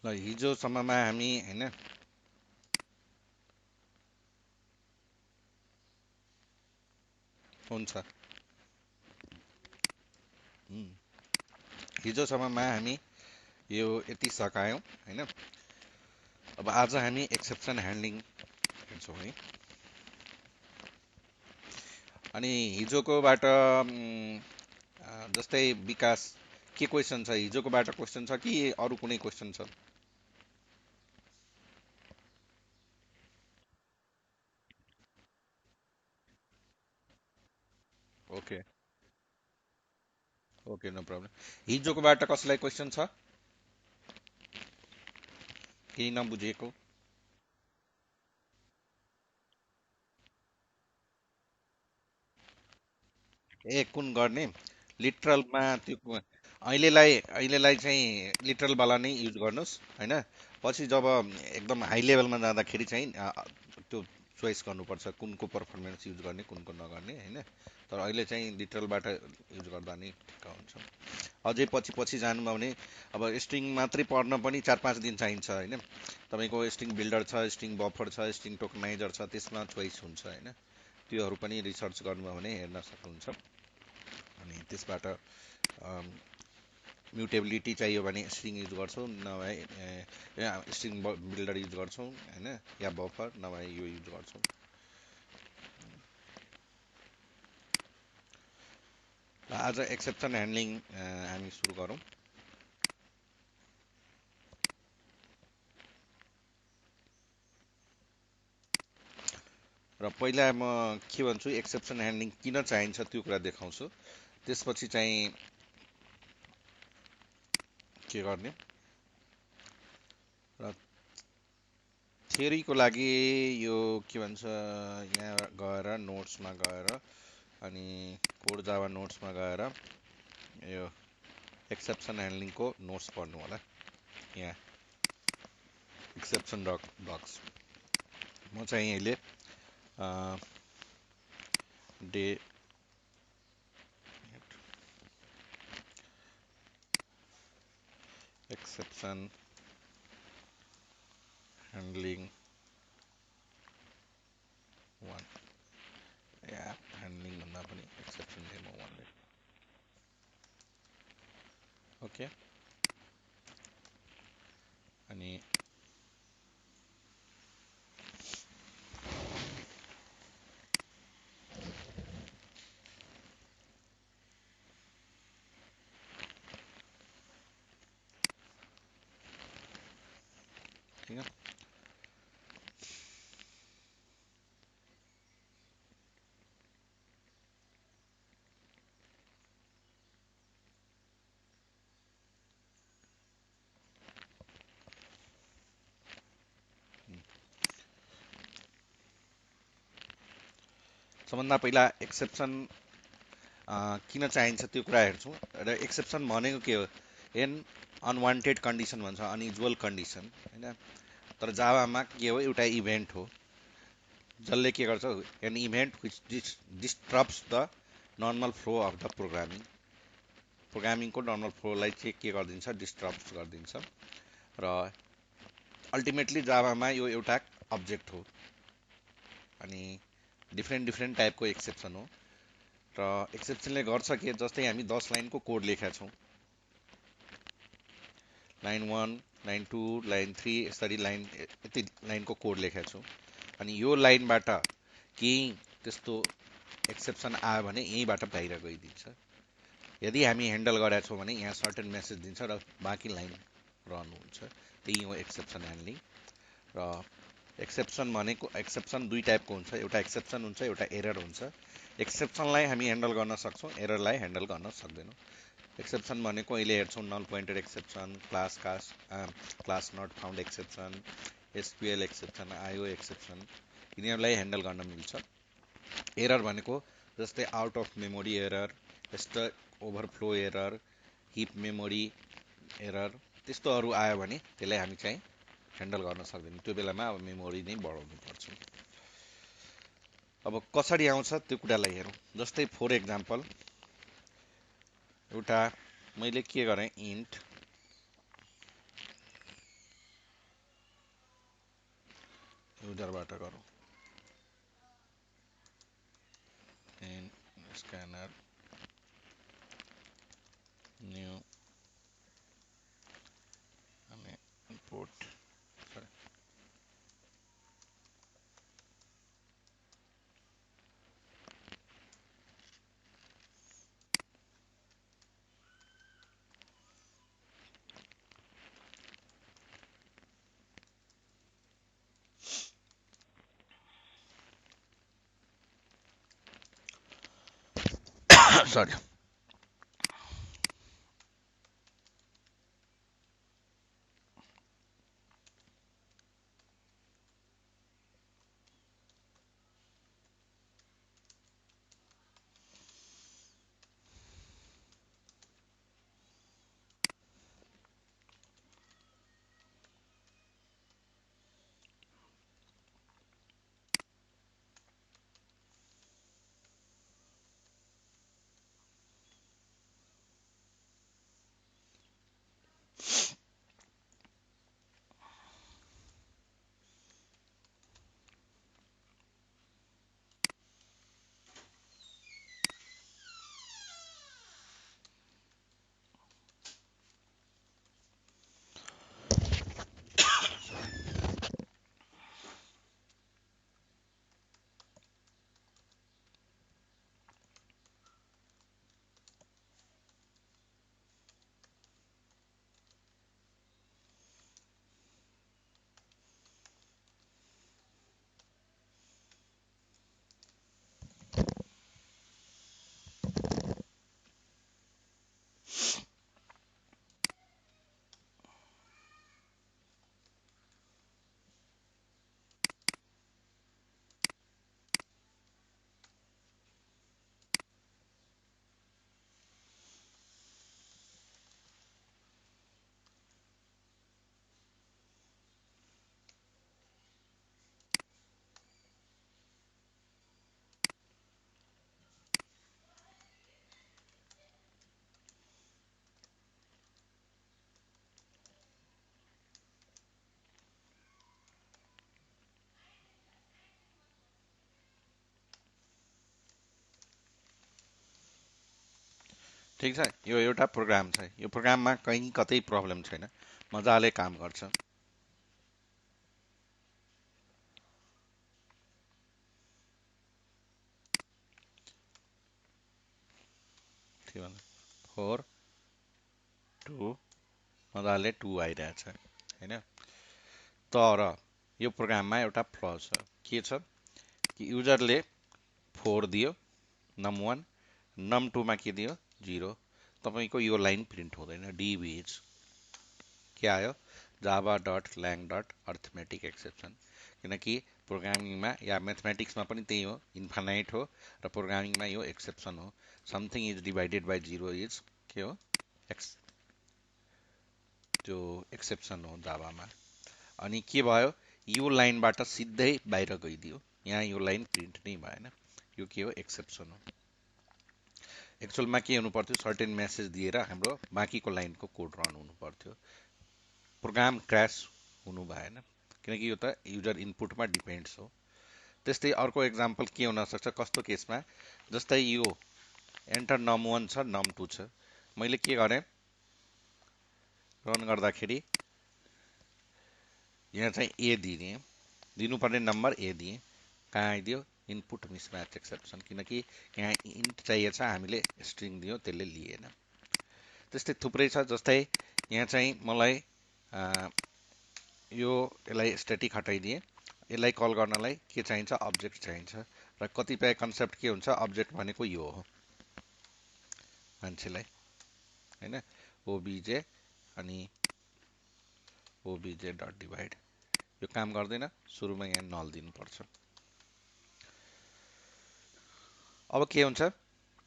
ल हिजोसम्ममा हामी होइन हुन्छ उम्, हिजोसम्ममा हामी यो यति सकायौँ होइन। अब आज हामी एक्सेप्सन ह्यान्डलिङ हेर्छौँ है। अनि हिजोकोबाट जस्तै विकास के क्वेसन छ? हिजोकोबाट क्वेसन छ कि अरू कुनै क्वेसन छ? Okay okay no problem. हिजोकोबाट कसैलाई क्वेसन छ केही नबुझेको? ए कुन गर्ने लिटरलमा त्यो अहिलेलाई चाहिँ लिटरलवाला नै युज गर्नुहोस् होइन। पछि जब एकदम हाई लेभलमा जाँदाखेरि चाहिँ त्यो चोइस गर्नुपर्छ कुनको पर्फर्मेन्स युज गर्ने कुनको नगर्ने होइन। तर अहिले चाहिँ लिटरलबाट युज गर्दा नै ठिक हुन्छ। अझै पछि पछि जानुभयो भने अब स्ट्रिङ मात्रै पढ्न पनि 4-5 दिन चाहिन्छ होइन। तपाईँको स्ट्रिङ बिल्डर छ, स्ट्रिङ बफर छ, स्ट्रिङ टोकनाइजर छ, त्यसमा चोइस हुन्छ होइन। त्योहरू पनि रिसर्च गर्नुभयो भने हेर्न सक्नुहुन्छ। अनि त्यसबाट म्युटेबिलिटी चाहियो भने स्ट्रिङ युज गर्छौँ, नभए स्ट्रिङ बिल्डर युज गर्छौँ होइन, या बफर नभए यो युज गर्छौँ। आज एक्सेप्सन ह्यान्डलिङ हामी सुरु गरौँ। र पहिला म के भन्छु एक्सेप्सन ह्यान्डलिङ किन चाहिन्छ त्यो कुरा देखाउँछु। त्यसपछि चाहिँ के गर्ने र थ्योरीको लागि यो के भन्छ, यहाँ गएर नोट्समा गएर अनि कोड जावा नोट्समा गएर यो एक्सेप्सन ह्यान्डलिङको नोट्स पढ्नु होला। यहाँ एक्सेप्सन डक्स म चाहिँ अहिले डे एक्सेप्सन ह्यान्डलिङ वान, या ह्यान्डलिङ भन्दा पनि एक्सेप्सन डेमो वान। ओके अनि ठिक है। सबभन्दा पहिला एक्सेप्सन किन चाहिन्छ त्यो कुरा हेर्छौँ। र एक्सेप्सन भनेको के हो? एन अनवान्टेड कन्डिसन भन्छ, अनयुजुअल कन्डिसन होइन। तर जावामा के हो? एउटा इभेन्ट हो जसले के गर्छ, an event which disturbs the normal flow of the प्रोग्रामिङको नर्मल फ्लोलाई चाहिँ के गरिदिन्छ, डिस्टर्ब गरिदिन्छ। र अल्टिमेटली जावामा यो एउटा अब्जेक्ट हो अनि डिफ्रेन्ट डिफ्रेन्ट टाइपको एक्सेप्सन हो। र एक्सेप्सनले गर्छ के, जस्तै हामी 10 लाइनको कोड लेखेका छौँ, लाइन 1 लाइन 2 लाइन 3 यसरी यति लाइनको कोड लेखेका छौँ। अनि यो लाइनबाट केही त्यस्तो एक्सेप्सन आयो भने यहीँबाट बाहिर गइदिन्छ। यदि हामी ह्यान्डल गरेका छौँ भने यहाँ सर्टेन मेसेज दिन्छ र बाँकी लाइन रन हुन्छ। त्यही हो एक्सेप्सन ह्यान्डलिङ। र एक्सेप्सन भनेको, एक्सेप्सन दुई टाइपको हुन्छ, एउटा एक्सेप्सन हुन्छ, एउटा एरर हुन्छ। एक्सेप्सनलाई हामी ह्यान्डल गर्न सक्छौँ, एररलाई ह्यान्डल गर्न सक्दैनौँ। एक्सेप्सन भनेको अहिले हेर्छौँ null pointed exception, class not found exception, SQL exception, IO exception, यिनीहरूलाई ह्यान्डल गर्न मिल्छ। एरर भनेको जस्तै out of memory error, stack overflow error, heap memory error, त्यस्तोहरू आयो भने त्यसलाई हामी चाहिँ ह्यान्डल गर्न सक्दैनौँ। त्यो बेलामा अब मेमोरी नै बढाउनु पर्छ। अब कसरी आउँछ त्यो कुरालाई हेरौँ। जस्तै फर एक्जाम्पल एउटा मैले के गरेँ, इन्ट युजरबाट गरौँ इन स्क्यानर न्यू अनि इम्पोर्ट सरी ठिक छ यो एउटा प्रोग्राम छ यो प्रोग्राममा कहीँ कतै प्रब्लम छैन मजाले काम गर्छ के भन्नु 4 2 मजाले 2 आइरहेछ हैन तर यो प्रोग्राममा एउटा फ्ल छ के छ कि युजरले 4 दियो num1 num2 मा के दियो 0 तपाईको यो लाइन प्रिन्ट हुँदैन dbh के आयो java.lang.arithmetic exception किनकि प्रोग्रामिङमा या म्याथमेटिक्समा पनि त्यही हो इन्फानाइट हो र प्रोग्रामिङमा यो एक्सेप्सन हो something is divided by 0 is के हो एक्स त्यो एक्सेप्सन हो जावामा अनि के भयो यो लाइनबाट सिधै बाहिर गइदियो यहाँ यो लाइन प्रिन्ट नै भएन यो के हो एक्सेप्सन हो एक्चुअलमा के हुनु पर्थ्यो सर्टेन मेसेज दिएर हाम्रो बाँकीको लाइनको कोड रन हुनु पर्थ्यो प्रोग्राम क्र्यास हुनु भएन किनकि यो त युजर इनपुटमा डिपेन्ड्स हो त्यस्तै अर्को एक्जाम्पल के हुन सक्छ कस्तो केसमा जस्तै यो एन्टर num1 छ num2 छ मैले के गरेँ रन गर्दाखेरि यहाँ चाहिँ ए दिने दिनुपर्ने नम्बर ए दिए कहाँ आइदियो इनपुट मिसम्याच एक्सेप्सन किनकि यहाँ इन्ट चाहिएछ हामीले स्ट्रिङ दियो त्यसले लिएन त्यस्तै थुप्रै छ जस्तै यहाँ चाहिँ मलाई यो यसलाई स्ट्याटिक हटाइदिए यसलाई कल गर्नलाई के चाहिन्छ अब्जेक्ट चाहिन्छ र कतिपय कन्सेप्ट के हुन्छ अब्जेक्ट भनेको यो हो मान्छेलाई हैन ओबिजे अनि ओबिजे डट डिभाइड यो काम गर्दैन सुरुमा यहाँ नल दिनुपर्छ अब के हुन्छ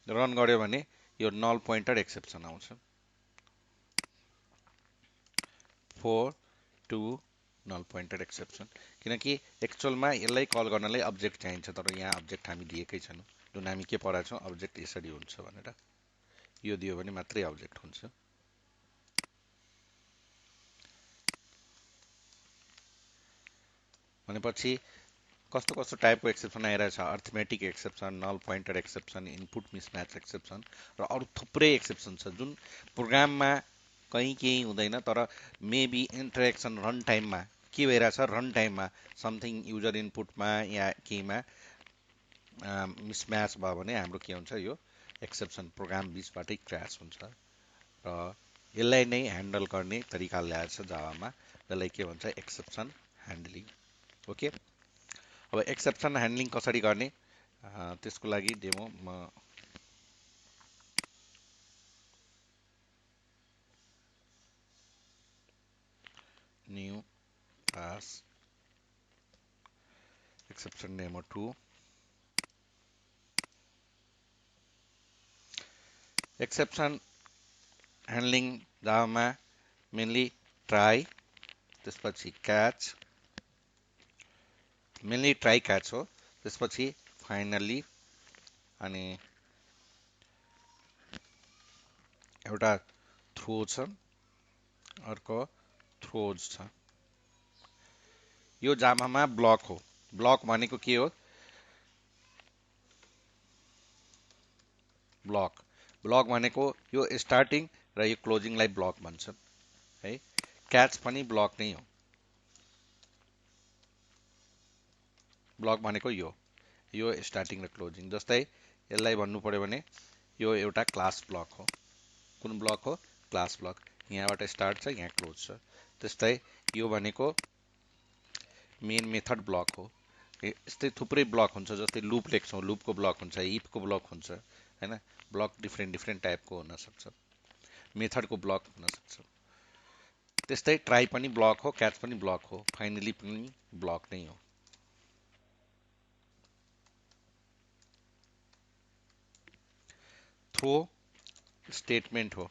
रन गर्यो भने यो नल पोइन्टर एक्सेप्सन आउँछ 4 2 नल पोइन्टर एक्सेप्सन किनकि एक्चुअलमा यसलाई कल गर्नलाई अब्जेक्ट चाहिन्छ तर यहाँ अब्जेक्ट हामी दिएकै छैनौँ जुन हामी के पढाएको छौँ अब्जेक्ट यसरी हुन्छ भनेर यो दियो भने मात्रै अब्जेक्ट हुन्छ भनेपछि कस्तो कस्तो टाइपको एक्सेप्सन आइरहेछ, arithmetic exception, null pointed exception, input mismatch exception र अरू थुप्रै एक्सेप्सन छ जुन प्रोग्राममा कहीँ केही हुँदैन, तर मेबी इन्टरेक्सन रन टाइममा के भइरहेछ, रन टाइममा समथिङ युजर इनपुटमा या केहीमा मिसम्याच भयो भने हाम्रो के हुन्छ, यो एक्सेप्सन प्रोग्राम बिचबाटै क्र्यास हुन्छ र यसलाई नै ह्यान्डल गर्ने तरिका ल्याएको छ जावामा, जसलाई के भन्छ एक्सेप्सन ह्यान्डलिङ। ओके, अब एक्सेप्सन ह्यान्डलिङ कसरी गर्ने त्यसको लागि डेमो म new class exception demo 2। Exception handling जावामा मेनली ट्राई, त्यसपछि क्याच, मेनली ट्राई क्याच हो, त्यसपछि फाइनली अनि एउटा थ्रो छ, अर्को थ्रोज छ। यो जावामा ब्लक हो। ब्लक भनेको के हो, ब्लक ब्लक भनेको यो स्टार्टिङ र यो क्लोजिङलाई ब्लक भन्छ है। क्याच पनि ब्लक नै हो। ब्लक भनेको यो स्टार्टिङ र क्लोजिङ। जस्तै यसलाई भन्नु पर्यो भने यो एउटा क्लास ब्लक हो। कुन ब्लक हो, क्लास ब्लक। यहाँबाट स्टार्ट छ, यहाँ क्लोज छ। त्यस्तै यो भनेको मेन मेथड ब्लक हो। यस्तै थुप्रै ब्लक हुन्छ, जस्तै लुप लेख्छौँ, लुपको ब्लक हुन्छ, इफको ब्लक हुन्छ हैन। ब्लक डिफ्रेन्ट डिफ्रेन्ट टाइपको हुनसक्छ, मेथडको ब्लक हुनसक्छ। त्यस्तै ट्राई पनि ब्लक हो, क्याच पनि ब्लक हो, फाइनली पनि ब्लक नै हो। थ्रो स्टेटमेन्ट हो।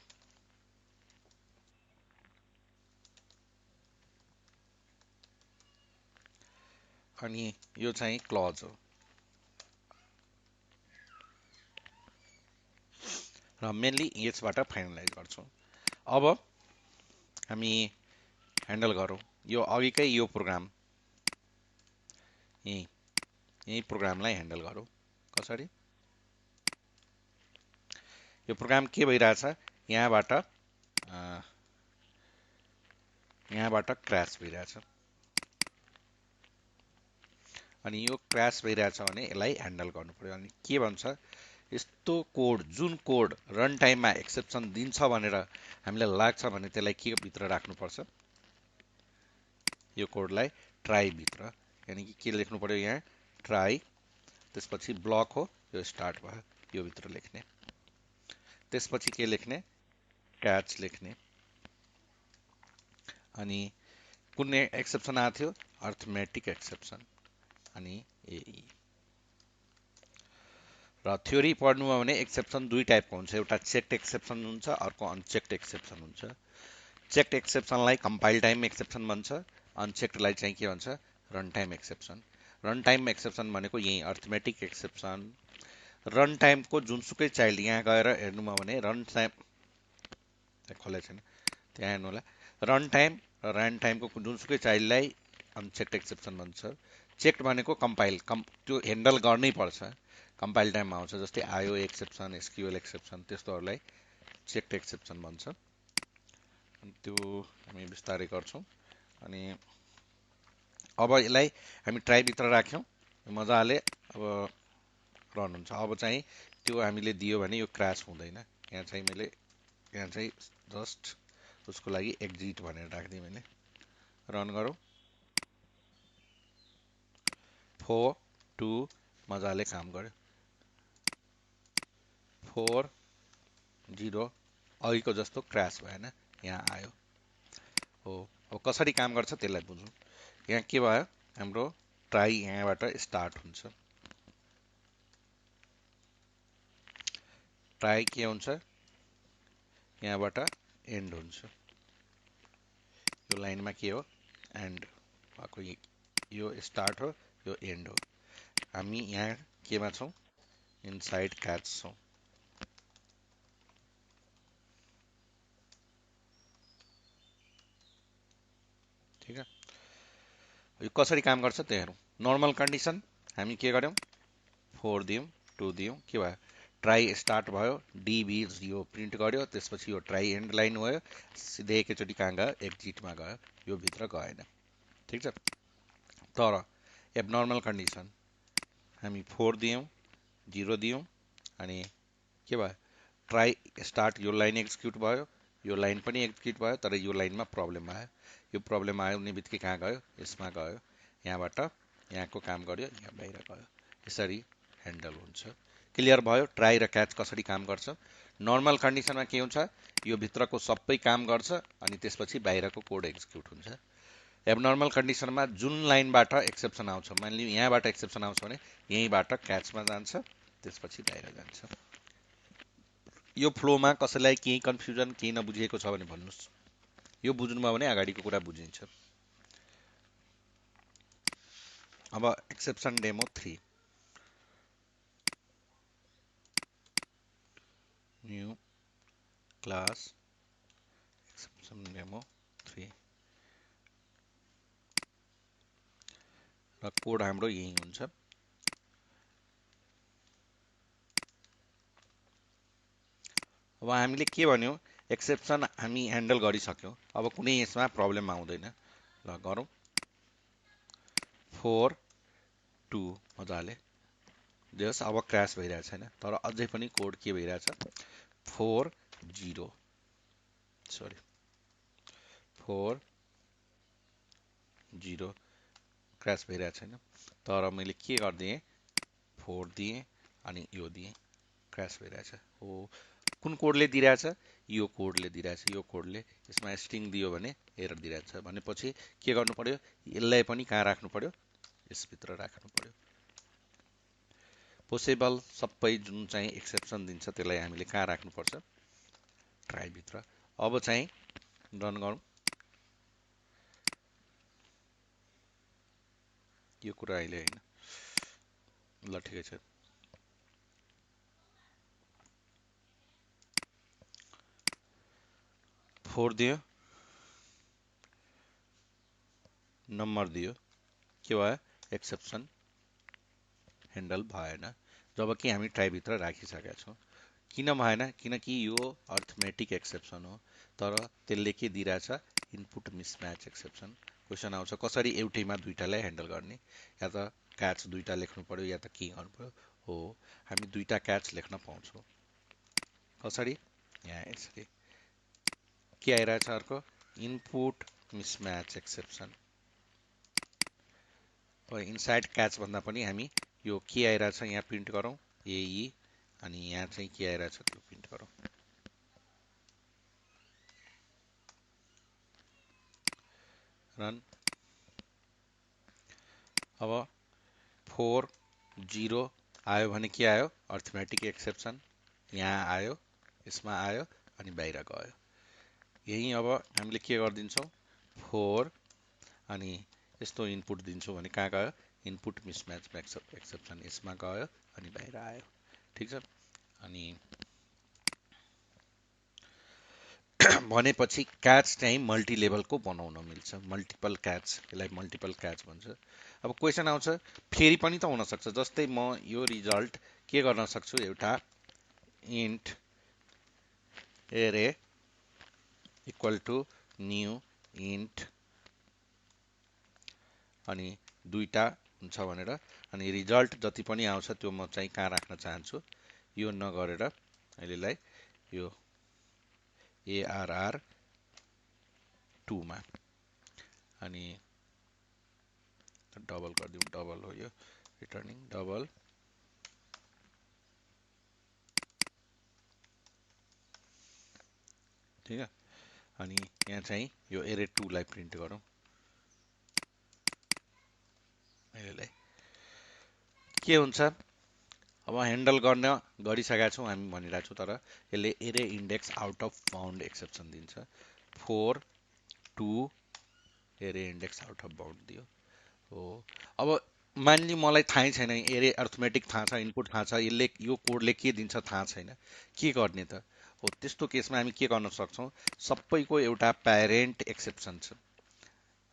अनि यो चाहिँ क्लज हो र मेनली यसबाट फाइनलाइज गर्छौँ। अब हामी ह्यान्डल गरौँ यो अघिकै यो प्रोग्राम, यही प्रोग्रामलाई ह्यान्डल गरौँ। कसरी, यो प्रोग्राम के भइरहेछ, यहाँबाट क्र्यास भइरहेछ। अनि यो क्र्यास भइरहेछ भने यसलाई ह्यान्डल गर्नु पर्यो। अनि के भन्छ, यस्तो कोड, जुन कोड रन टाइममा एक्सेप्सन दिन्छ भनेर हामीलाई लाग्छ भने त्यसलाई के भित्र राख्नुपर्छ, यो कोडलाई ट्राई भित्र। यानि कि के लेख्नु पर्यो यहाँ, ट्राई, त्यसपछि ब्लक हो, यो स्टार्ट भयो, यो भित्र लेख्ने। त्यसपछि के लेख्ने, क्याच लेख्ने। अनि कुन एक्सेप्सन आएको थियो, अर्थमेटिक एक्सेप्सन, अनि एई। र थ्योरी पढ्नु हो भने एक्सेप्सन दुई टाइपको हुन्छ, एउटा चेक्ड एक्सेप्सन हुन्छ, अर्को अनचेक्ड एक्सेप्सन हुन्छ। चेक्ड एक्सेप्सनलाई कम्पाइल टाइम एक्सेप्सन भन्छ, अनचेक्डलाई चाहिँ के भन्छ, run time exception. Run time exception भनेको यही अर्थमेटिक एक्सेप्सन। रन टाइमको जुनसुकै चाइल्ड, यहाँ गएर हेर्नुमा भने रन टाइम खोलेको छैन, त्यहाँ हेर्नु होला। रन टाइम र रन टाइमको जुनसुकै चाइल्डलाई अनचेक्ड एक्सेप्सन भन्छ। चेक्ड भनेको कम्पाइल, त्यो ह्यान्डल गर्नै पर्छ, कम्पाइल टाइममा आउँछ। जस्तै आयो एक्सेप्सन, एसक्युएल एक्सेप्सन, त्यस्तोहरूलाई चेक्ड एक्सेप्सन भन्छ। अनि त्यो हामी बिस्तारै गर्छौँ। अनि अब यसलाई हामी ट्राईभित्र राख्यौँ, मजाले अब रन हुन्छ। अब चाहिँ त्यो हामीले दियो भने यो क्रास हुँदैन। यहाँ चाहिँ जस्ट उसको लागि एक्जिट भनेर राखिदिएँ मैले। रन गरौँ, 4 2 मजाले काम गर्यो। 4 0 अघिको जस्तो क्रास भएन, यहाँ आयो हो। अब कसरी काम गर्छ त्यसलाई बुझौँ। यहाँ के भयो, हाम्रो ट्राई यहाँबाट स्टार्ट हुन्छ, ट्राई के हुन्छ, यहाँबाट एन्ड हुन्छ। यो लाइनमा के हो, एन्ड भएको, यो स्टार्ट हो, यो एन्ड हो। हामी यहाँ केमा छौँ, इनसाइड क्याच छौँ। ठिक है। यो कसरी काम गर्छ त्यो हेरौँ। नर्मल कन्डिसन हामी के गर्यौँ, 4 दियौँ, 2 दियौँ, के भयो, ट्राई स्टार्ट भयो, डिबी यो प्रिन्ट गर्यो, त्यसपछि यो ट्राई एन्ड लाइन भयो, सिधै एकैचोटि कहाँ गयो, एक्जिटमा गयो, यो भित्र गएन। ठिक छ। तर एबनर्मल कन्डिसन हामी 4 दियौँ, 0 दियौँ, अनि के भयो, ट्राई स्टार्ट, यो लाइन एक्जिक्युट भयो, यो लाइन पनि एक्जिक्युट भयो, तर यो लाइनमा प्रब्लम आयो। यो प्रब्लम आयो भने बित्तिकै कहाँ गयो, यसमा गयो, यहाँबाट यहाँको काम गर्यो, यहाँ बाहिर गयो। यसरी ह्यान्डल हुन्छ। क्लियर भयो ट्राई र क्याच कसरी काम गर्छ। नर्मल कन्डिसनमा के हुन्छ, यो भित्रको सबै काम गर्छ अनि त्यसपछि बाहिरको कोड एक्जिक्युट हुन्छ। एबनर्मल कन्डिसनमा जुन लाइनबाट एक्सेप्सन आउँछ, मानिलिउँ यहाँबाट एक्सेप्सन आउँछ भने यहीँबाट क्याचमा जान्छ, त्यसपछि बाहिर जान्छ। यो फ्लोमा कसैलाई केही कन्फ्युजन, केही नबुझिएको छ भने भन्नुहोस्। यो बुझ्नुभयो भने अगाडिको कुरा बुझिन्छ। अब exception demo 3, new class exception demo 3 र कोड हाम्रो यही हुन्छ। अब हामीले के भन्यौँ, एक्सेप्सन हामी ह्यान्डल गरिसक्यौँ, अब कुनै यसमा प्रब्लम आउँदैन। ल गरौँ, 4 2 मजाले देस्। अब क्रास भइरहेको छैन, तर अझै पनि कोड के भइरहेछ, 4 0 सरी 4 0 क्रास भइरहेको छैन, तर मैले के गरिदिएँ, 4 दिएँ अनि यो दिएँ, क्रास भइरहेछ। हो, कुन कोडले दिइरहेछ, यो कोडले दिइरहेछ। यो कोडले यसमा स्ट्रिङ दियो भने एरर दिइरहेछ भनेपछि के गर्नु पर्यो, यसलाई पनि कहाँ राख्नु पर्यो, यसभित्र राख्नु पर्यो। पोसेबल सबै जुन चाहिँ एक्सेप्सन दिन्छ त्यसलाई हामीले कहाँ राख्नुपर्छ, ट्राई भित्र। अब चाहिँ रन गरौँ। यो कुरा अहिले होइन, ल ठिकै छ। फोर दियो, नम्बर दियो, के भयो, एक्सेप्सन ह्यान्डल भएन, जबकि हामी ट्राईभित्र राखिसकेका छौँ। किन भएन, किनकि यो अर्थमेटिक एक्सेप्सन हो, तर त्यसले के दिइरहेछ, इनपुट मिसम्याच एक्सेप्सन। क्वेसन आउँछ कसरी एउटैमा दुईटालाई ह्यान्डल गर्ने, या त क्याच दुईटा लेख्नु पर्यो या त के गर्नु पर्यो। हो, हामी दुईटा क्याच लेख्न पाउँछौँ। कसरी, यहाँ यसरी के आइरहेछ, अर्को input mismatch exception. Inside catch भन्दा पनि हामी यो के आइरहेछ यहाँ प्रिन्ट गरौँ, एई, अनि यहाँ चाहिँ के आइरहेछ त्यो प्रिन्ट गरौँ। रन। अब 4 0 आयो भने के आयो, अर्थमेटिक एक्सेप्सन, यहाँ आयो, यसमा आयो अनि बाहिर गयो। यही अब हामीले के गरिदिन्छौँ, 4 अनि यस्तो इनपुट दिन्छौँ भने कहाँ गयो, इनपुट मिसम्याच एक्सेप्सन, यसमा गयो अनि बाहिर आयो। ठिक छ। अनि भनेपछि क्याच चाहिँ मल्टी लेभलको बनाउन मिल्छ, मल्टिपल क्याच, यसलाई मल्टिपल क्याच भन्छ। अब क्वेसन आउँछ फेरि पनि त हुनसक्छ, जस्तै म यो रिजल्ट के गर्न सक्छु, एउटा इन्ट एरे इक्वल टु न्यू इन्ट अनि दुईटा हुन्छ भनेर, अनि रिजल्ट जति पनि आउँछ त्यो म चाहिँ कहाँ राख्न चाहन्छु, यो नगरेर अहिलेलाई यो ARR 2 मा, अनि डबल गरिदिउँ, डबल हो यो, रिटर्निङ डबल, ठिक है। अनि यहाँ चाहिँ यो एरे 2 लाई प्रिन्ट गरौँ। यसलाई के हुन्छ, अब ह्यान्डल गर्न गरिसकेका छौँ हामी भनिरहेको छौँ, तर यसले एरे index out of bound exception दिन्छ। 4 2 एरे इन्डेक्स आउट अफ बाउन्ड दियो। हो, अब मानिलिउँ मलाई थाहै छैन, एरे अर्थमेटिक थाहा छ, इनपुट थाहा छ, यसले यो कोडले के दिन्छ थाहा छैन, के गर्ने त। हो, त्यस्तो केसमा हामी के गर्न सक्छौँ, सबैको एउटा प्यारेन्ट एक्सेप्सन छ,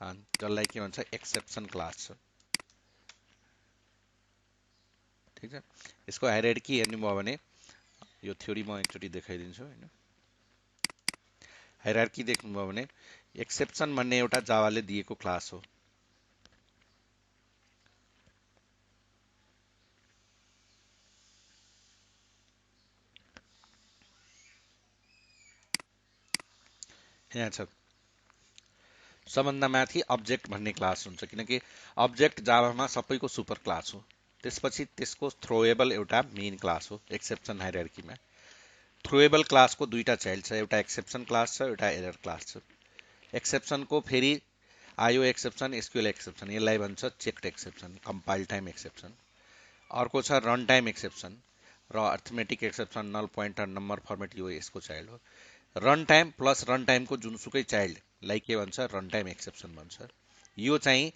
जसलाई के भन्छ एक्सेप्सन क्लास छ। ठिक छ, यसको हायरार्की हेर्नुभयो भने यो थ्योरी म एकचोटि देखाइदिन्छु हैन। हायरार्की देख्नुभयो भने एक्सेप्सन भन्ने एउटा जावाले दिएको क्लास हो। यहाँ छ सबभन्दा माथि अब्जेक्ट भन्ने क्लास हुन्छ, किनकि अब्जेक्ट जावामा सबैको सुपर क्लास हो। त्यसपछि त्यसको थ्रोएबल एउटा मेन क्लास हो एक्सेप्सन हायरार्कीमा। थ्रोएबल क्लासको दुईटा चाइल्ड छ, एउटा एक्सेप्सन क्लास छ, एउटा एरर क्लास छ। एक्सेप्सनको फेरि आयो एक्सेप्सन, एसक्यूएल एक्सेप्सन, यसलाई भन्छ checked exception, compile time exception. अर्को छ रन टाइम एक्सेप्सन र अर्थमेटिक एक्सेप्सन, नल पोइन्टर, नम्बर फर्मेट, यो यसको चाइल्ड हो। रन टाइम प्लस रन टाइमको जुनसुकै चाइल्डलाई के भन्छ रन टाइम एक्सेप्सन भन्छ। यो चाहिँ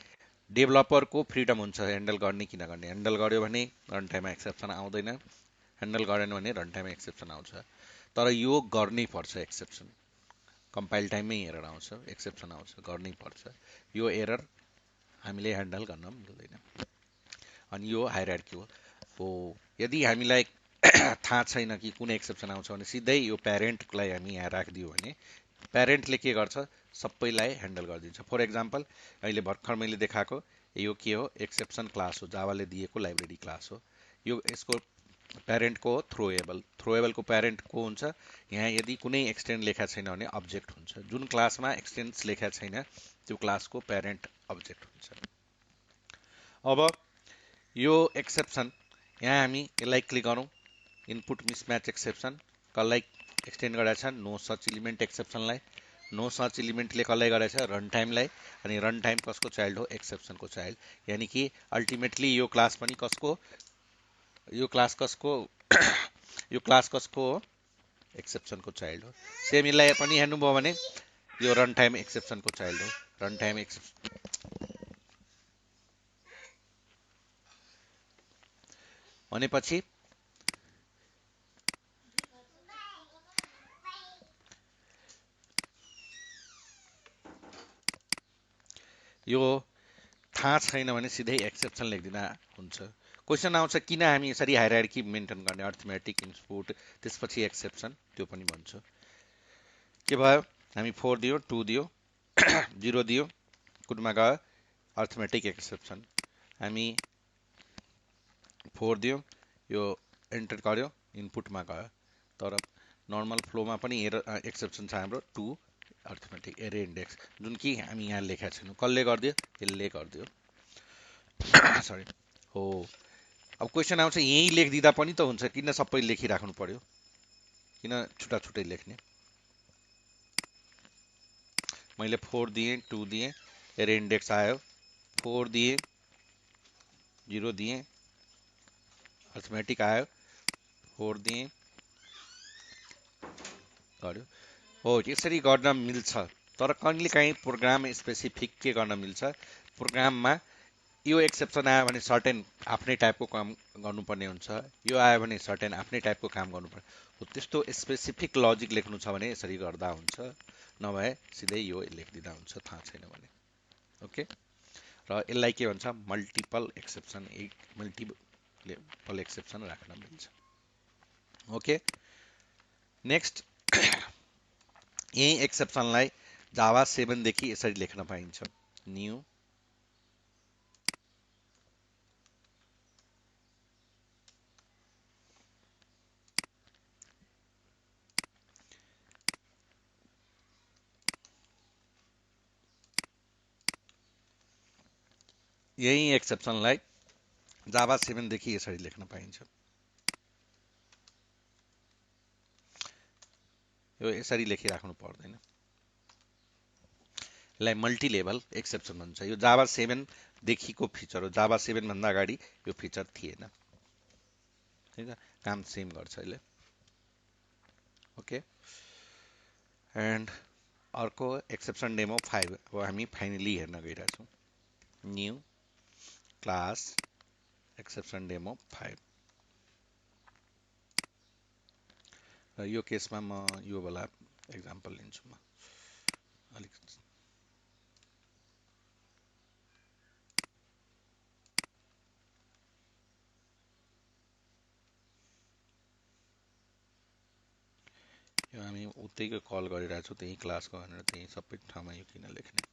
डेभलपरको फ्रिडम हुन्छ ह्यान्डल गर्ने कि नगर्ने। ह्यान्डल गर्यो भने रन टाइममा एक्सेप्सन आउँदैन, ह्यान्डल गरेन भने रन टाइममा एक्सेप्सन आउँछ। तर यो गर्नै पर्छ एक्सेप्सन, कम्पाइल टाइममै एरर आउँछ, एक्सेप्सन आउँछ, गर्नै पर्छ। यो एरर हामीले ह्यान्डल गर्न मिल्दैन। अनि यो हायरार्की हो। यदि हामीलाई थाहा छैन कि कुन एक्सेप्सन आउँछ भने सिधै यो प्यारेन्टलाई हामी यहाँ राखिदियो भने प्यारेन्टले के गर्छ सबैलाई ह्यान्डल गरिदिन्छ। फर एक्जाम्पल अहिले भर्खर मैले देखाएको यो के हो एक्सेप्सन क्लास हो, जावाले दिएको लाइब्रेरी क्लास हो। यो यसको प्यारेन्टको हो थ्रोएबल। थ्रोएबलको प्यारेन्ट को हुन्छ, यहाँ यदि कुनै एक्सटेन्ड लेखा छैन भने अब्जेक्ट हुन्छ। जुन क्लासमा एक्सटेन्स लेखा छैन त्यो क्लासको प्यारेन्ट अब्जेक्ट हुन्छ। अब यो एक्सेप्सन यहाँ हामी यसलाई क्लिक गरौँ, इनपुट मिसम्याच एक्सेप्सन कसलाई एक्सटेन्ड गरेको छ, नो सच इलिमेन्ट एक्सेप्सनलाई। नो सच इलिमेन्टले कसलाई गरेको छ, रन टाइमलाई। अनि रन टाइम कसको चाइल्ड हो, एक्सेप्सनको चाइल्ड। यानि कि अल्टिमेटली यो क्लास पनि कसको, यो क्लास कसको यो क्लास कसको हो, एक्सेप्सनको चाइल्ड हो। सेम यसलाई पनि हेर्नुभयो भने यो रन टाइम एक्सेप्सनको चाइल्ड हो। रन टाइम एक्सेप्सन भनेपछि यो थाहा छैन भने सिधै एक्सेप्सन लेखिदिँदा हुन्छ। क्वेसन आउँछ किन हामी यसरी हायरार्की मेन्टेन गर्ने, अर्थमेटिक इनपुट त्यसपछि एक्सेप्सन, त्यो पनि भन्छु। के भयो, हामी 4 दियो, 2 दियो, 0 दियो, कुनमा गयो अर्थमेटिक एक्सेप्सन। हामी 4 दियो, यो एन्टर गर्यो, इनपुटमा गयो। तर नर्मल फ्लोमा पनि एरर एक्सेप्सन छ हाम्रो 2 अर्थमेटिक एरे इन्डेक्स, जुन कि हामी यहाँ लेखेका छैनौँ। कसले गरिदियो, यसले गरिदियो। सरी हो। अब क्वेसन आउँछ यहीँ लेखिदिँदा पनि त हुन्छ, किन सबै लेखिराख्नु पर्यो, किन छुट्टा छुट्टै लेख्ने। मैले 4 दिएँ, 2 दिएँ, एरे इन्डेक्स आयो, 4 दिएँ, 0 दिएँ, अर्थमेटिक आयो, 4 दिएँ, गर्यो। हो यसरी गर्न मिल्छ, तर कहिलेकाहीँ प्रोग्राम स्पेसिफिक के गर्न मिल्छ, प्रोग्राममा यो एक्सेप्सन आयो भने सर्टेन आफ्नै टाइपको काम गर्नुपर्ने हुन्छ, यो आयो भने सर्टेन आफ्नै टाइपको काम गर्नुपर्ने हो। त्यस्तो स्पेसिफिक लजिक लेख्नु छ भने यसरी गर्दा हुन्छ, नभए सिधै यो लेखिदिँदा हुन्छ थाहा छैन भने। ओके, र यसलाई के भन्छ मल्टिपल एक्सेप्सन, मल्टिपल एक्सेप्सन राख्न मिल्छ। ओके, नेक्स्ट यही एक्सेप्सनलाई जावा 7 देखि यसरी लेख्न पाइन्छ, न्यू यही एक्सेप्सनलाई जावा 7 देखि यसरी लेख्न पाइन्छ। यो यसरी लेखिराख्नु पर्दैन, यसलाई मल्टी लेभल एक्सेप्सन भन्छ। यो जावा 7 देखिको फिचर हो, जावा 7 भन्दा अगाडि यो फिचर थिएन। ठीक छ, काम सेम गर्छ यसले। ओके, एन्ड अर्को एक्सेप्सन डेमो 5 अब हामी फाइनली हेर्न गइरहेछौँ। New class exception demo 5। र यो केसमा म यो वाला एक्जाम्पल लिन्छु। म अलिक हामी उतैको कल गरिरहेको छु त्यही क्लासको भनेर त्यही सबै ठाउँमा यो किन लेख्ने,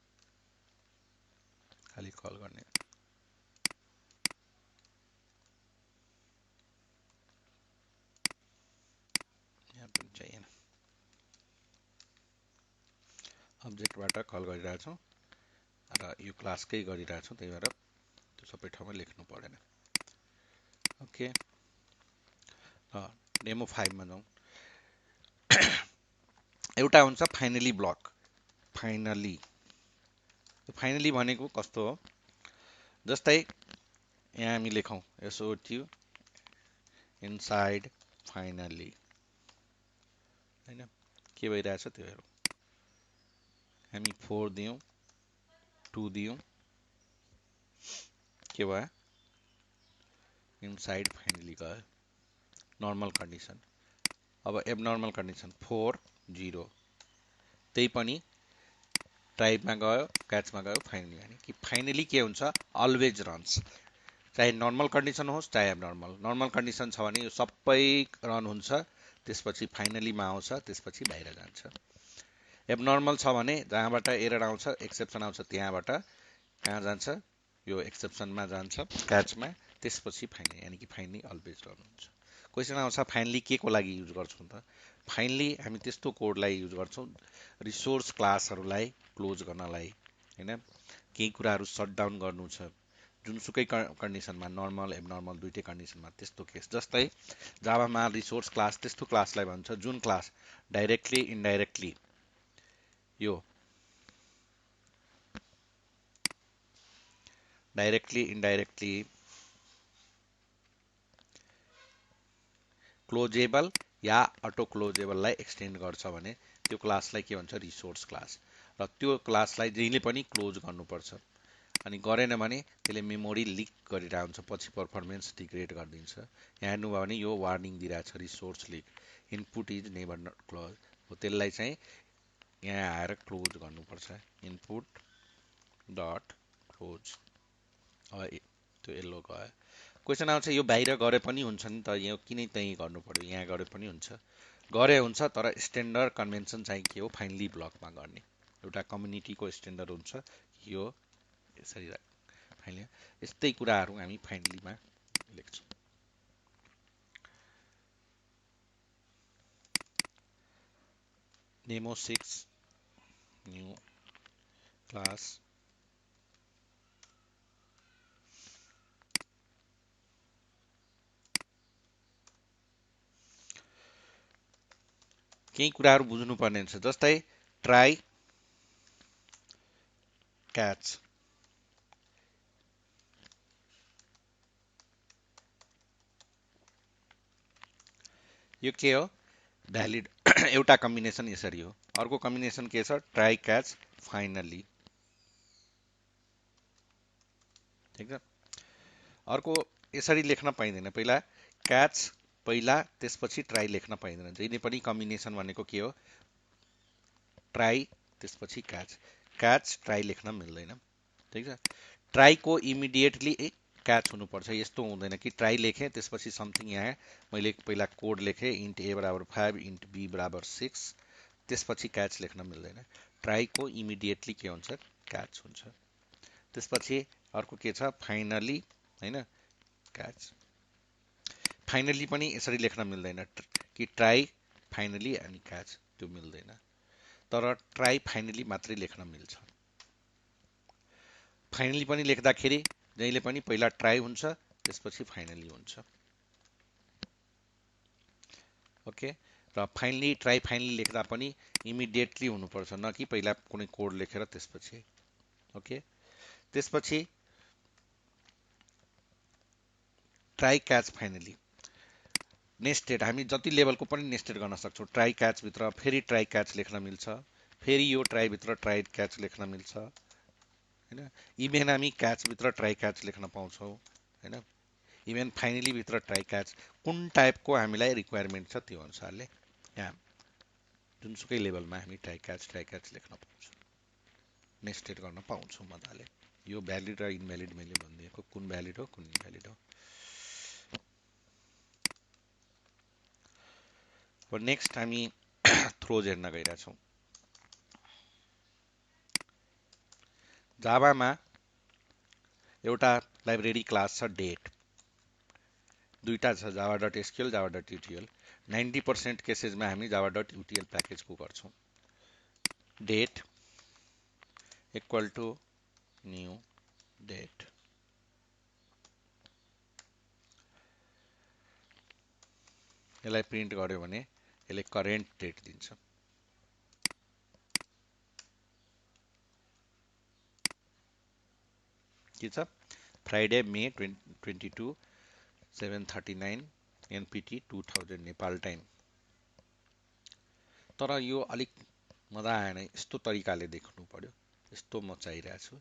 खाली कल गर्ने। यहाँ पनि चाहिएन, अब्जेक्टबाट कल गरिरहेको छु र यो क्लासकै गरिरहेको छु, त्यही भएर त्यो सबै ठाउँमा लेख्नु परेन। ओके, डेमो 5 मा जाउँ। एउटा हुन्छ फाइनली ब्लक। फाइनली भनेको कस्तो हो, जस्तै यहाँ हामी लेखौँ एसओटी इनसाइड फाइनली, हैन के भइरहेछ त्यो हेरौँ। हामी 4 दियौँ, 2 दियौँ, के भयो, इनसाइड फाइनली गयो, नर्मल कन्डिसन। अब एबनर्मल कन्डिसन 4 0, त्यही पनि ट्राइबमा गयो, क्याचमा गयो, फाइनली। यानी कि फाइनली के हुन्छ, अलवेज रन्स, चाहे नर्मल कन्डिसन होस् चाहे एबनर्मल। नर्मल कन्डिसन छ भने यो सबै रन हुन्छ, त्यसपछि फाइनलीमा आउँछ, त्यसपछि बाहिर जान्छ। एबनर्मल छ भने जहाँबाट एरर आउँछ, एक्सेप्सन आउँछ, त्यहाँबाट कहाँ जान्छ, यो एक्सेप्सनमा जान्छ, क्याचमा, त्यसपछि फाइनली, यानी कि फाइनली अलवेज रन हुन्छ। क्वेसन आउँछ फाइनली के को लागि युज गर्छौँ त? फाइनली हामी त्यस्तो कोडलाई युज गर्छौँ रिसोर्स क्लासहरूलाई क्लोज गर्नलाई, हैन, केही कुराहरू सटडाउन गर्नु छ जुनसुकै कन्डिसनमा, नर्मल एबनर्मल दुइटै कन्डिसनमा, त्यस्तो केस। जस्तै जाभामा रिसोर्स क्लास त्यस्तो क्लासलाई भन्छ जुन class directly indirectly indirectly closable या अटो क्लोजेबललाई एक्सटेन्ड गर्छ भने त्यो क्लासलाई के भन्छ, रिसोर्स क्लास। र त्यो क्लासलाई जहिले पनि क्लोज गर्नुपर्छ, अनि गरेन भने त्यसले मेमोरी लिक गरिरहेको हुन्छ, पछि पर्फर्मेन्स डिग्रेड गरिदिन्छ। यहाँ हेर्नुभयो भने यो वार्निङ दिइरहेछ, resource leak, input is never not close हो, त्यसलाई चाहिँ यहाँ आएर क्लोज गर्नुपर्छ, इनपुट डट क्लोज। त्यो येल्लो गयो। क्वेसन आउँछ यो बाहिर गरे पनि हुन्छ नि त, यो किन त्यहीँ गर्नु पर्यो, यहाँ गरे पनि हुन्छ, गरे हुन्छ, तर स्ट्यान्डर्ड कन्भेन्सन चाहिँ के हो, फाइनली ब्लकमा गर्ने। एउटा कम्युनिटीको स्ट्यान्डर्ड हुन्छ यो यसरी फाइनली। यस्तै कुराहरू हामी फाइनलीमा लेख्छौँ। Demo 6 new class. केही कुराहरू बुझ्नुपर्ने हुन्छ, जस्तै ट्राई क्याच, यो के हो, भ्यालिड एउटा कम्बिनेसन यसरी हो। अर्को कम्बिनेसन के छ, ट्राई क्याच फाइनली, ठिक छ। अर्को यसरी लेख्न पाइँदैन, पहिला क्याच पहिला त्यसपछि ट्राई लेख्न पाइँदैन। जहिले पनि कम्बिनेसन भनेको के हो, ट्राई त्यसपछि क्याच, क्याच ट्राई लेख्न मिल्दैन, ठिक छ। ट्राईको इमिडिएटली क्याच हुनुपर्छ, यस्तो हुँदैन कि ट्राई लेखेँ त्यसपछि समथिङ, यहाँ मैले पहिला कोड लेखेँ इन्ट ए बराबर 5 इन्ट बी बराबर 6, त्यसपछि क्याच लेख्न मिल्दैन। ट्राईको इमिडिएटली के हुन्छ, क्याच हुन्छ। त्यसपछि अर्को के छ, फाइनली, हैन, क्याच। फाइनली पनि यसरी लेख्न मिल्दैन कि ट्राई फाइनली अनि क्याच, त्यो मिल्दैन। तर ट्राई फाइनली मात्रै लेख्न मिल्छ। फाइनली पनि लेख्दाखेरि जहिले पनि पहिला ट्राई हुन्छ, त्यसपछि फाइनली हुन्छ। ओके, र फाइनली ट्राई फाइनली लेख्दा पनि इमिडिएटली हुनुपर्छ, न कि पहिला कुनै कोड लेखेर त्यसपछि। ओके, त्यसपछि ट्राई क्याच फाइनली नेस्टेड, हामी जति लेभलको पनि नेस्टेड गर्न सक्छौँ। ट्राई क्याच भित्र फेरि ट्राई क्याच लेख्न मिल्छ, फेरि यो ट्राई भित्र ट्राई क्याच लेख्न मिल्छ, हैन। इभेन हामी क्याच भित्र ट्राई क्याच लेख्न पाउँछौँ, हैन। इभेन फाइनली भित्र ट्राई क्याच, कुन टाइपको हामीलाई रिक्वायरमेन्ट छ त्यो अनुसारले यहाँ जुनसुकै लेभलमा हामी ट्राई क्याच लेख्न पाउँछौँ, नेस्टेड गर्न पाउँछौँ मजाले। यो भ्यालिड र इनभ्यालिड मैले भनिदिएको, कुन भ्यालिड हो कुन इनभ्यालिड हो। नेक्स्ट हामी थ्रोज हेर्न गइरहेछौँ। जाभामा एउटा लाइब्रेरी क्लास छ डेट, दुईटा छ Java dot SQL Java dot util. 90% केसेसमा हामी जावा डट युटिएल प्याकेजको गर्छौँ। Date equal to new date, यसलाई प्रिन्ट गर्यो भने यसले करेन्ट डेट दिन्छ। के छ? Friday May 22 7:39 NPT 2000 Nepal time. तर यो अलिक मजा आएन, यस्तो तरिकाले देख्नु पर्यो, यस्तो म चाहिरहेको छु।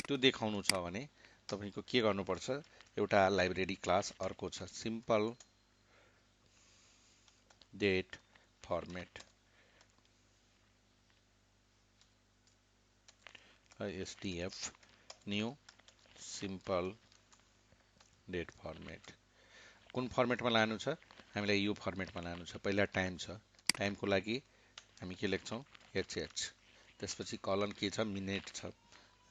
त्यो देखाउनु छ भने तपाईँको के गर्नुपर्छ, एउटा लाइब्रेरी क्लास, अर्को छ simple date format, STF new simple date format. कुन फर्मेटमा लानु छ? हामीलाई यो फर्मेटमा लानु छ। पहिला टाइम छ, टाइमको लागि हामी के लेख्छौँ? एचएच। त्यसपछि कलन के छ? मिनेट छ,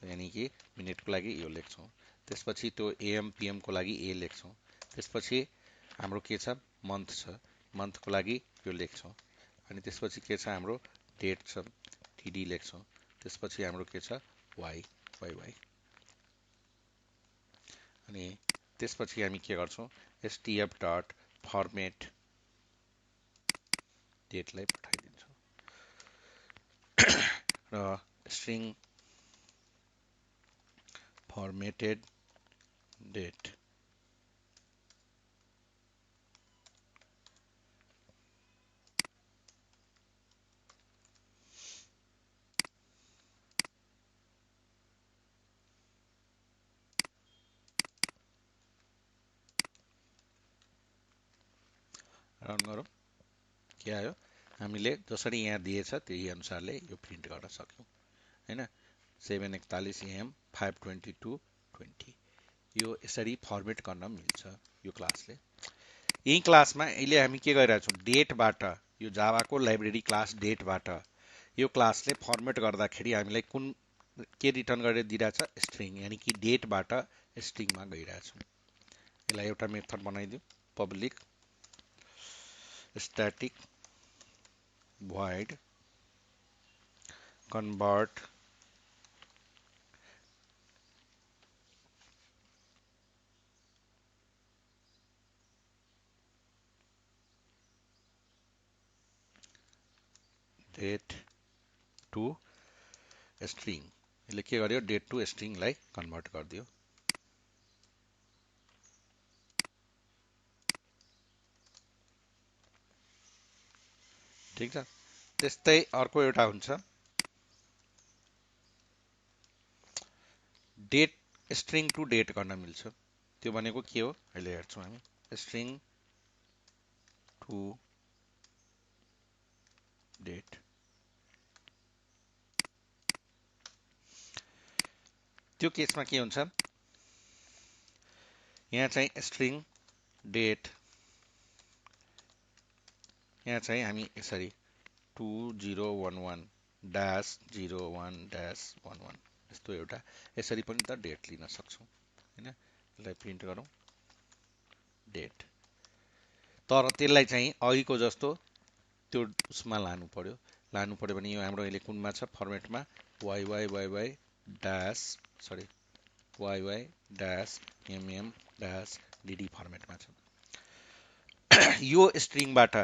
यानि कि मिनेटको लागि यो लेख्छौँ। त्यसपछि त्यो एएम पिएमको लागि ए लेख्छौँ। त्यसपछि हाम्रो के छ? मन्थ छ, मन्थको लागि यो लेख्छौँ। अनि त्यसपछि के छ? हाम्रो डेट छ, टिडी लेख्छौँ। त्यसपछि हाम्रो के छ? Y, Y. अनि त्यसपछि हामी के गर्छौँ? एसटिएफ डट फर्मेट डेटलाई पठाइदिन्छौँ र स्ट्रिङ फर्मेटेड डेट रन गरौँ। के आयो? हामीले जसरी यहाँ दिएछ त्यही अनुसारले यो प्रिन्ट गर्न सक्यौँ हैन। 7:41 AM 5:22:20 यो यसरी फर्मेट गर्न मिल्छ यो क्लासले। यही क्लासमा अहिले हामी के गरिरहेछौँ? डेटबाट, यो जावाको लाइब्रेरी क्लास डेटबाट यो क्लासले फर्मेट गर्दाखेरि हामीलाई कुन के रिटर्न गरेर दिइरहेछ? स्ट्रिङ, यानि कि डेटबाट स्ट्रिङमा गइरहेछौँ। यसलाई एउटा मेथड बनाइदिउँ, public static void convert date to string। यसले के गर्यो? डेट टु स्ट्रिङलाई कन्भर्ट गरिदियो। ठिक छ। त्यस्तै अर्को एउटा हुन्छ डेट, स्ट्रिङ टु डेट गर्न मिल्छ। त्यो भनेको के हो? अहिले हेर्छौँ हामी। स्ट्रिङ टु डेट, त्यो केसमा के हुन्छ? यहाँ चाहिँ स्ट्रिङ डेट, यहाँ चाहिँ हामी यसरी 2011-01-11 यस्तो एउटा यसरी पनि त डेट लिन सक्छौँ हैन। यसलाई प्रिन्ट गरौँ डेट, तर त्यसलाई चाहिँ अघिको जस्तो त्यो उसमा लानु पर्यो भने यो हाम्रो अहिले कुनमा छ? फर्मेटमा YYYY dash sorry YY dash MM dash DD फर्मेटमा छ। यो स्ट्रिङबाट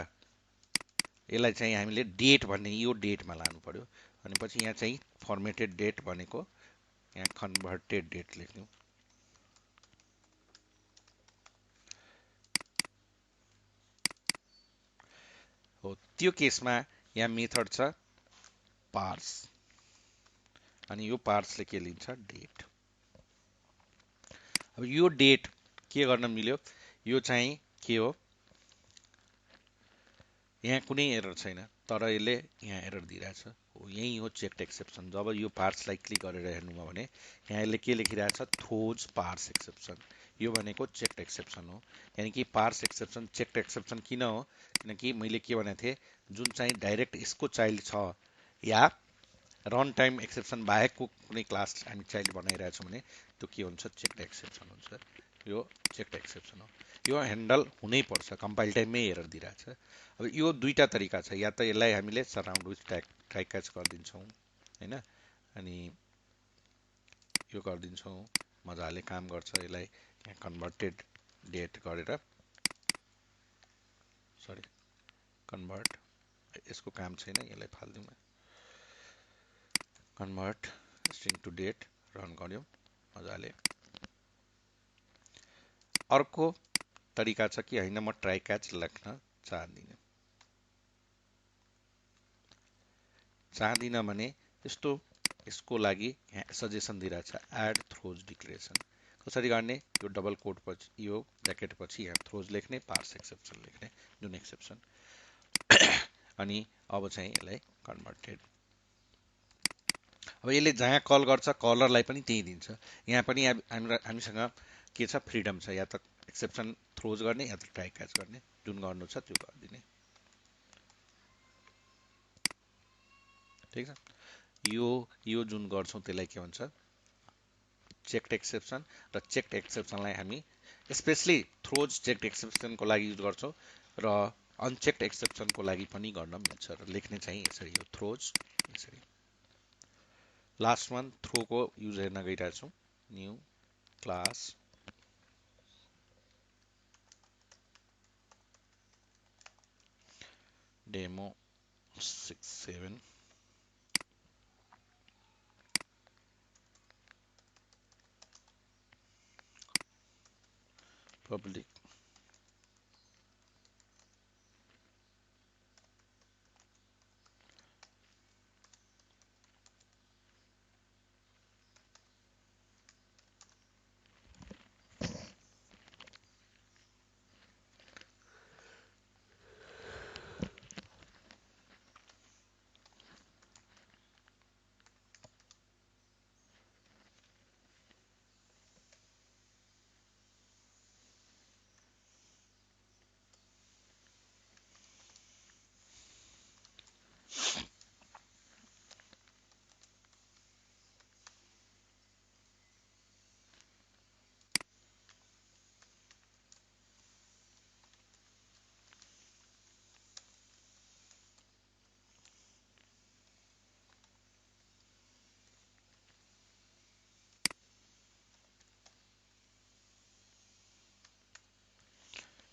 यसलाई चाहिँ हामीले डेट भन्ने यो डेटमा लानु पर्यो। अनि पछि यहाँ चाहिँ फर्मेटेड डेट भनेको यहाँ कन्भर्टेड डेट लेख्नु। हो, त्यो केसमा यहाँ मेथड छ पार्स, अनि यो पार्सले के लिन्छ? डेट। अब यो डेट के गर्न मिल्यो? यो चाहिँ के हो? यहाँ कुनै एरर छैन, तर यसले यहाँ एरर दिइरहेछ। हो, यही हो चेक्ड एक्सेप्सन। जब यो पार्सलाई क्लिक गरेर हेर्नुभयो भने यहाँ यसले के लेखिरहेछ? Throws parse exception. यो भनेको चेक्ड एक्सेप्सन हो। यानि कि पार्स एक्सेप्सन चेक्ड एक्सेप्सन किन हो, किनकि मैले के भनेको थिएँ, जुन चाहिँ डाइरेक्ट यसको चाइल्ड छ या रन टाइम एक्सेप्सन बाहेकको कुनै क्लास हामी चाइल्ड बनाइरहेछौँ भने त्यो के हुन्छ, चेक्ड एक्सेप्सन हुन्छ। यो चेक्ड एक्सेप्सन हो, यो ह्यान्डल हुनैपर्छ, कम्पाइल टाइममै एरर दिइरहेछ। अब यो दुईवटा तरिका छ, या त यसलाई हामीले सराउन्ड विथ ट्राई क्याच गरिदिन्छौँ होइन, अनि यो गरिदिन्छौँ, मजाले काम गर्छ। यसलाई यहाँ कन्भर्टेड डेट गरेर, सरी कन्भर्ट, यसको काम छैन, यसलाई फाल्दिउँ न, convert string to date run गर्यो मजाले। अर्को तरिका छ कि होइन, म ट्राई क्याच लेख्न चाहदिनँ भने यस्तो, यसको लागि यहाँ सजेसन दिइरहेछ, एड थ्रोज डिक्लेरेसन। कसरी गर्ने, यो डबल कोट पछि, यो ब्र्याकेट पछि यहाँ थ्रोज लेख्ने, पार्स एक्सेप्सन लेख्ने, जुन एक्सेप्सन अनि अब चाहिँ यसलाई कन्भर्टेड। अब यसले जहाँ कल गर्छ कलरलाई पनि त्यही दिन्छ। यहाँ पनि हामीसँग के छ, फ्रिडम छ, या त एक्सेप्सन थ्रोज गर्ने या त ट्राई क्याच गर्ने, जुन गर्नु छ त्यो गरिदिने। ठिक छ, यो जुन गर्छौँ त्यसलाई के भन्छ, चेक्ड एक्सेप्सन। र चेक्ड एक्सेप्सनलाई हामी स्पेसली थ्रोज चेक्ड एक्सेप्सनको लागि युज गर्छौँ, र अनचेक्ड एक्सेप्सनको लागि पनि गर्न मिल्छ। र लेख्ने चाहिँ यसरी हो, थ्रोज यसरी। लास्ट वान थ्रोको युज हेर्न गइरहेछौँ, न्यू क्लास डेमो 6-7 public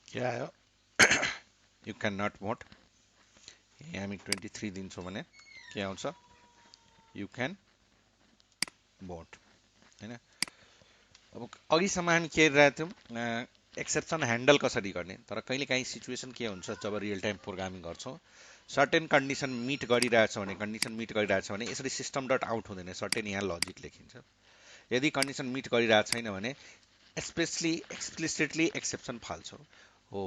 के आयो, यु क्यान नट भोट। हामी 23 दिन्छौँ भने के आउँछ, यु क्यान भोट होइन। अब अघिसम्म हामी के हेरिरहेको थियौँ, एक्सेप्सन ह्यान्डल कसरी गर्ने। तर कहिलेकाहीँ सिचुएसन के हुन्छ, जब रियल टाइम प्रोग्रामिङ गर्छौँ, सर्टेन कन्डिसन मिट गरिरहेछ भने, कन्डिसन मिट गरिरहेछ भने यसरी सिस्टम डट आउट हुँदैन, सर्टेन यहाँ लजिक लेखिन्छ। यदि कन्डिसन मिट गरिरहेको छैन भने स्पेसली एक्सप्लिसिटली एक्सेप्सन फाल्छौँ हो।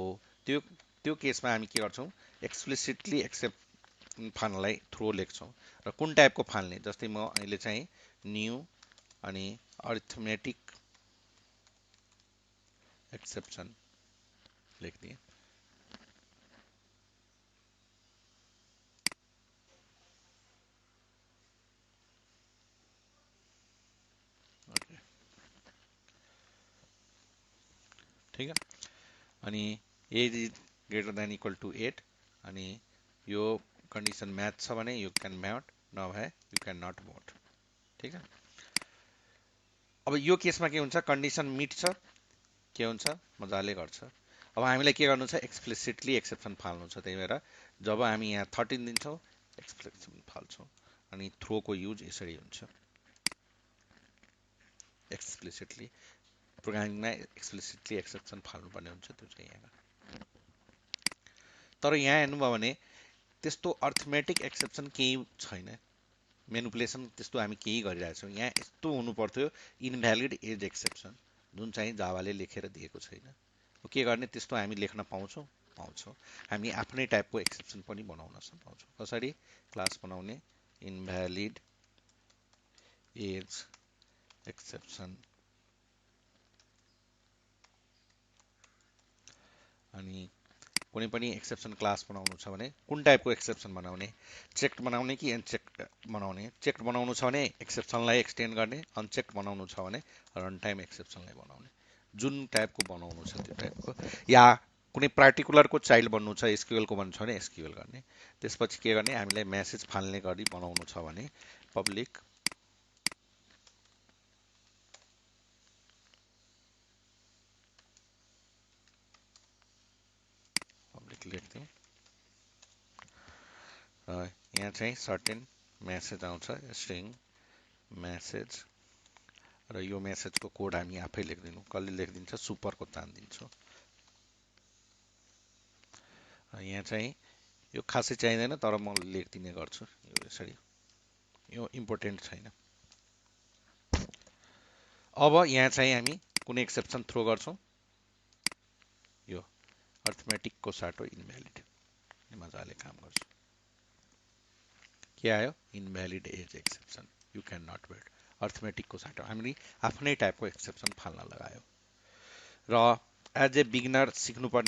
त्यो केसमा हामी के गर्छौँ, एक्सप्लिसिटली एक्सेप्ट फाल्नलाई थ्रो लेख्छौँ। र कुन टाइपको फाल्ने, जस्तै म अहिले चाहिँ न्यू अनि अरिथमेटिक एक्सेप्सन लेखिदिएँ। ओके, ठिक है। अनि age is greater than equal to 8 अनि यो कन्डिसन म्याच छ भने यु क्यान भोट, नभए यु क्यान नट भोट। ठिक है। अब यो केसमा के हुन्छ, कन्डिसन मिट छ, के हुन्छ, मजाले गर्छ। अब हामीलाई के गर्नु छ, एक्सप्लिसिटली एक्सेप्सन फाल्नु छ। त्यही भएर जब हामी यहाँ 13 दिन्छौँ, एक्सप्लिसिटली फाल्छौँ। अनि थ्रोको युज यसरी हुन्छ, एक्सप्लिसिटली प्रोग्रामिङमा एक्सप्लिसिटली एक्सेप्सन फाल्नुपर्ने हुन्छ, त्यो चाहिँ यहाँ। तर यहाँ हेर्नुभयो भने त्यस्तो अर्थमेटिक एक्सेप्सन केही छैन, मेनुपुलेसन त्यस्तो हामी केही गरिरहेछौँ। यहाँ यस्तो हुनु पर्थ्यो, इनभ्यालिड एज एक्सेप्सन, जुन चाहिँ जावाले लेखेर दिएको छैन। के गर्ने, त्यस्तो हामी लेख्न पाउँछौँ। हामी आफ्नै टाइपको एक्सेप्सन पनि बनाउन पाउँछौँ। कसरी, क्लास बनाउने, इनभ्यालिड एज एक्सेप्सन अनि कुनै पनि एक्सेप्सन क्लास बनाउनु छ भने कुन टाइपको एक्सेप्सन बनाउने, चेक्ड बनाउने कि अनचेक्ड बनाउने। चेक्ड बनाउनु छ भने एक्सेप्सनलाई एक्सटेन्ड गर्ने, अनचेक्ड बनाउनु छ भने रन टाइम एक्सेप्सनलाई बनाउने। जुन टाइपको बनाउनु छ त्यो टाइपको, या कुनै पार्टिकुलरको चाइल्ड बन्नु छ एसक्युएलको भन्नु छ भने एसक्युएल गर्ने। त्यसपछि के गर्ने, हामीलाई मेसेज फाल्ने गरी बनाउनु छ भने पब्लिक लेख्थ्यौँ र यहाँ चाहिँ सर्टेन मेसेज आउँछ स्ट्रिङ मेसेज, र यो मेसेजको कोड हामी आफै लेखिदिनु। कसले लेखिदिन्छ, सुपरको तानिदिन्छु। यहाँ चाहिँ यो खासै चाहिँदैन तर म लेखिदिने गर्छु यो यसरी, यो इम्पोर्टेन्ट छैन। अब यहाँ चाहिँ हामी कुनै एक्सेप्सन थ्रो गर्छौँ, यो अर्थमेटिकको साटो इन्भ्यालिड मजाले काम गर्छ। के आयो, invalid age exception, you can not build. अर्थमेटिकको साटो हामीले आफ्नै टाइपको एक्सेप्सन फाल्न लगायो। र एज ए बिगिनर सिक्नुपर्ने